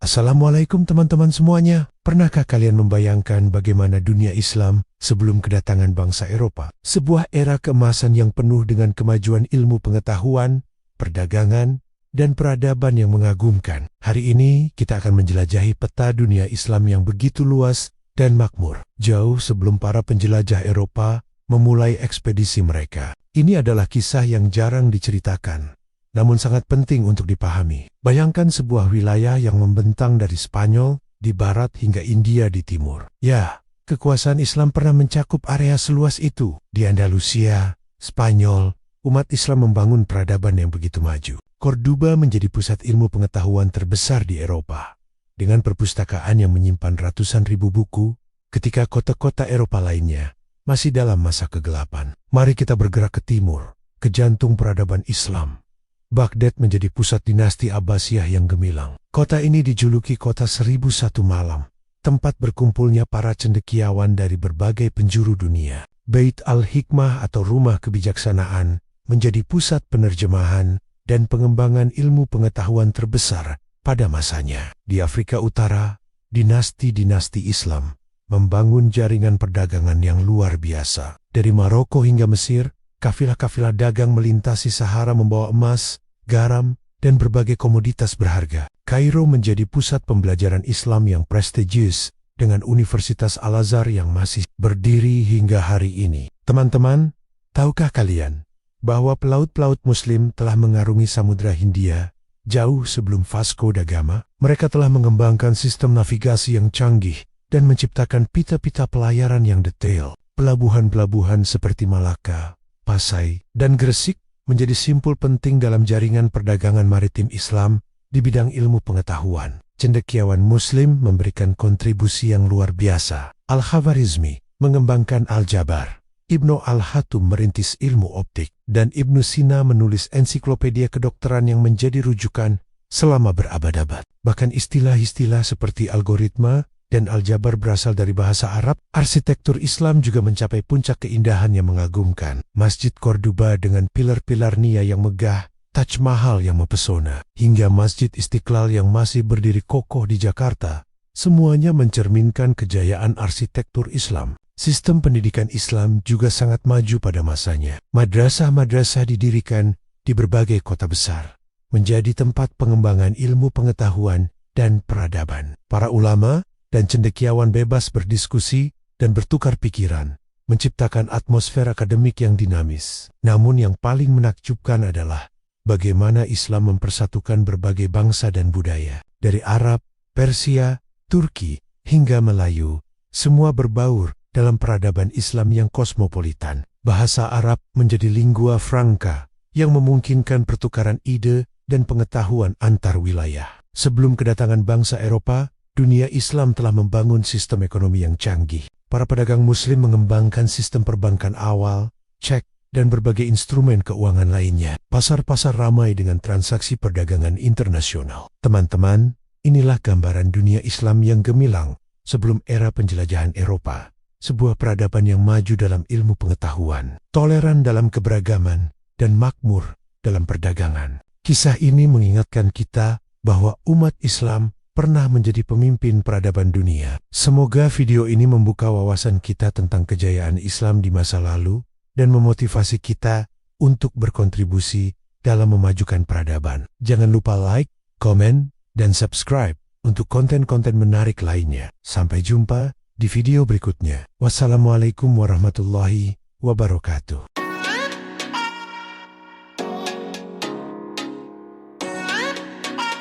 Assalamualaikum teman-teman semuanya. Pernahkah kalian membayangkan bagaimana dunia Islam sebelum kedatangan bangsa Eropa? Sebuah era keemasan yang penuh dengan kemajuan ilmu pengetahuan, perdagangan, dan peradaban yang mengagumkan. Hari ini kita akan menjelajahi peta dunia Islam yang begitu luas dan makmur, jauh sebelum para penjelajah Eropa memulai ekspedisi mereka. Ini adalah kisah yang jarang diceritakan, namun sangat penting untuk dipahami. Bayangkan sebuah wilayah yang membentang dari Spanyol di barat hingga India di timur. Ya, kekuasaan Islam pernah mencakup area seluas itu. Di Andalusia, Spanyol, umat Islam membangun peradaban yang begitu maju. Cordoba menjadi pusat ilmu pengetahuan terbesar di Eropa, dengan perpustakaan yang menyimpan ratusan ribu buku, ketika kota-kota Eropa lainnya masih dalam masa kegelapan. Mari kita bergerak ke timur, ke jantung peradaban Islam. Baghdad menjadi pusat dinasti Abbasiyah yang gemilang. Kota ini dijuluki kota 1001 malam, tempat berkumpulnya para cendekiawan dari berbagai penjuru dunia. Bait al-Hikmah atau rumah kebijaksanaan menjadi pusat penerjemahan dan pengembangan ilmu pengetahuan terbesar pada masanya. Di Afrika Utara, dinasti-dinasti Islam membangun jaringan perdagangan yang luar biasa. Dari Maroko hingga Mesir, kafilah-kafilah dagang melintasi Sahara membawa emas, garam, dan berbagai komoditas berharga. Kairo menjadi pusat pembelajaran Islam yang prestisius dengan Universitas Al-Azhar yang masih berdiri hingga hari ini. Teman-teman, tahukah kalian bahwa pelaut-pelaut Muslim telah mengarungi Samudra Hindia jauh sebelum Vasco da Gama? Mereka telah mengembangkan sistem navigasi yang canggih dan menciptakan pita-pita pelayaran yang detail. Pelabuhan-pelabuhan seperti Malaka, Pasai, dan Gresik menjadi simpul penting dalam jaringan perdagangan maritim Islam di bidang ilmu pengetahuan. Cendekiawan Muslim memberikan kontribusi yang luar biasa. Al-Khawarizmi mengembangkan aljabar, Ibnu Al-Hatum merintis ilmu optik, dan Ibnu Sina menulis ensiklopedia kedokteran yang menjadi rujukan selama berabad-abad. Bahkan istilah-istilah seperti algoritma dan aljabar berasal dari bahasa Arab. Arsitektur Islam juga mencapai puncak keindahan yang mengagumkan. Masjid Cordoba dengan pilar-pilar nia yang megah, Taj Mahal yang mempesona, hingga Masjid Istiqlal yang masih berdiri kokoh di Jakarta, semuanya mencerminkan kejayaan arsitektur Islam. Sistem pendidikan Islam juga sangat maju pada masanya. Madrasah-madrasah didirikan di berbagai kota besar, menjadi tempat pengembangan ilmu pengetahuan dan peradaban. Para ulama dan cendekiawan bebas berdiskusi dan bertukar pikiran, menciptakan atmosfer akademik yang dinamis. Namun yang paling menakjubkan adalah bagaimana Islam mempersatukan berbagai bangsa dan budaya. Dari Arab, Persia, Turki, hingga Melayu, semua berbaur dalam peradaban Islam yang kosmopolitan. Bahasa Arab menjadi lingua franca yang memungkinkan pertukaran ide dan pengetahuan antar wilayah. Sebelum kedatangan bangsa Eropa, dunia Islam telah membangun sistem ekonomi yang canggih. Para pedagang Muslim mengembangkan sistem perbankan awal, cek, dan berbagai instrumen keuangan lainnya. Pasar-pasar ramai dengan transaksi perdagangan internasional. Teman-teman, inilah gambaran dunia Islam yang gemilang sebelum era penjelajahan Eropa. Sebuah peradaban yang maju dalam ilmu pengetahuan, toleran dalam keberagaman, dan makmur dalam perdagangan. Kisah ini mengingatkan kita bahwa umat Islam pernah menjadi pemimpin peradaban dunia. Semoga video ini membuka wawasan kita tentang kejayaan Islam di masa lalu dan memotivasi kita untuk berkontribusi dalam memajukan peradaban. Jangan lupa like, komen, dan subscribe untuk konten-konten menarik lainnya. Sampai jumpa di video berikutnya. Wassalamualaikum warahmatullahi wabarakatuh.